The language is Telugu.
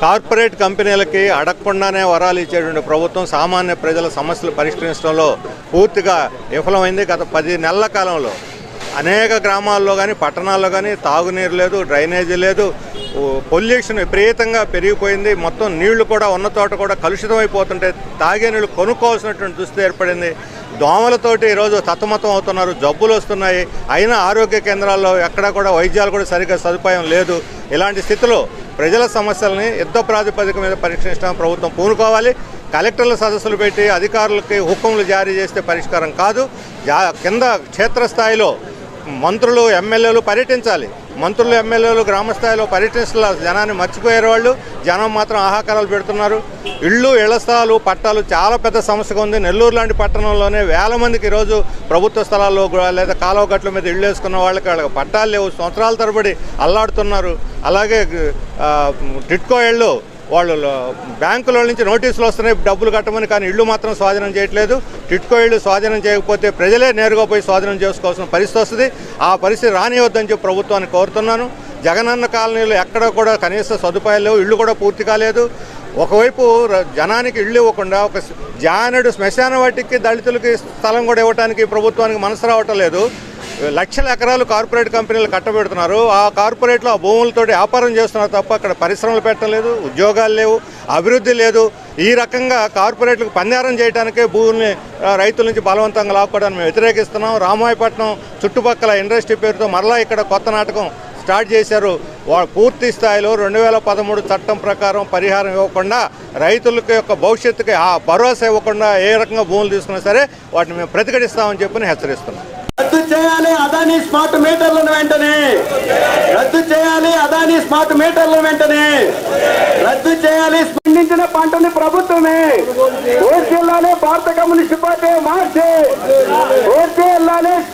కార్పొరేట్ కంపెనీలకి అడగకుండానే వరాలు ఇచ్చేటువంటి ప్రభుత్వం సామాన్య ప్రజల సమస్యలు పరిష్కరించడంలో పూర్తిగా విఫలమైంది. గత 10 నెలల కాలంలో అనేక గ్రామాల్లో కానీ పట్టణాల్లో కానీ తాగునీరు లేదు, డ్రైనేజీ లేదు, పొల్యూషన్ విపరీతంగా పెరిగిపోయింది. మొత్తం నీళ్లు కూడా ఉన్న చోట కూడా కలుషితం అయిపోతుంటే తాగే నీళ్లు కొనుక్కోవాల్సినటువంటి దుస్థితి ఏర్పడింది. దోమలతోటి ఈరోజు తత్తమతం అవుతున్నారు, జబ్బులు వస్తున్నాయి. అయినా ఆరోగ్య కేంద్రాల్లో ఎక్కడా కూడా వైద్యాలు కూడా సరిగ్గా సదుపాయం లేదు. ఇలాంటి స్థితిలో ప్రజల సమస్యల్ని యుద్ధ ప్రాతిపదిక మీద పరిష్కరించడానికి ప్రభుత్వం పూనుకోవాలి. కలెక్టర్ల సదస్సులు పెట్టి అధికారులకి హుకుములు జారీ చేస్తే పరిష్కారం కాదు. కింద క్షేత్రస్థాయిలో మంత్రులు ఎమ్మెల్యేలు పర్యటించాలి. మంత్రులు ఎమ్మెల్యేలు గ్రామ స్థాయిలో పర్యటించాల జనాన్ని మర్చిపోయారు. వాళ్ళు జనం మాత్రం ఆహాకారాలు పెడుతున్నారు. ఇళ్ల స్థలాలు పట్టాలు చాలా పెద్ద సమస్యగా ఉంది. నెల్లూరు లాంటి పట్టణంలోనే వేల మందికి ఈరోజు ప్రభుత్వ స్థలాల్లో లేదా కాలువ గట్ల మీద ఇళ్ళు వేసుకున్న వాళ్ళకి పట్టాలు లేవు, సంవత్సరాల తరబడి అల్లాడుతున్నారు. అలాగే టిట్కో ఇళ్ళు వాళ్ళు బ్యాంకుల నుంచి నోటీసులు వస్తున్నాయి డబ్బులు కట్టమని, కానీ ఇళ్ళు మాత్రం స్వాధీనం చేయట్లేదు. టిట్కో ఇళ్ళు స్వాధీనం చేయకపోతే ప్రజలే నేరుగా పోయి స్వాధీనం చేసుకోవాల్సిన పరిస్థితి వస్తుంది. ఆ పరిస్థితి రానివద్దని చెప్పి ప్రభుత్వాన్ని కోరుతున్నాను. జగనన్న కాలనీలో ఎక్కడ కూడా కనీస సదుపాయాలు లేవు, ఇళ్ళు కూడా పూర్తి కాలేదు. ఒకవైపు జనానికి ఇళ్ళు ఇవ్వకుండా ఒక జానడు శ్మశాన వాటికి దళితులకి స్థలం కూడా ఇవ్వడానికి ప్రభుత్వానికి మనసు రావటం లేదు. లక్షల ఎకరాలు కార్పొరేట్ కంపెనీలు కట్టబెడుతున్నారు. ఆ కార్పొరేట్లో ఆ భూములతో వ్యాపారం చేస్తున్నారు తప్ప అక్కడ పరిశ్రమలు పెట్టడం లేదు, ఉద్యోగాలు లేవు, అభివృద్ధి లేదు. ఈ రకంగా కార్పొరేట్లకు పందారం చేయడానికే భూముల్ని రైతుల నుంచి బలవంతంగా లాక్కోవడానికి మేము వ్యతిరేకిస్తున్నాం. రామాయపట్నం చుట్టుపక్కల ఇండస్ట్రీ పేరుతో మరలా ఇక్కడ కొత్త నాటకం స్టార్ట్ చేశారు. పూర్తి స్థాయిలో 2013 చట్టం ప్రకారం పరిహారం ఇవ్వకుండా రైతులకి యొక్క భవిష్యత్తుకి ఆ భరోసా ఇవ్వకుండా ఏ రకంగా భూములు తీసుకున్నా సరే వాటిని మేము ప్రతిఘటిస్తామని చెప్పి హెచ్చరిస్తున్నాం. రద్దు చేయాలి అదానీ స్మార్ట్ మీటర్లను వెంటనే, రద్దు చేయాలి అదానీ స్మార్ట్ మీటర్లను వెంటనే, రద్దు చేయాలి. పండించిన పంటని ప్రభుత్వమే ఓర్చేయాలి. భారత కమ్యూనిస్ట్ పార్టీ మార్చి ఓర్చేయాలి.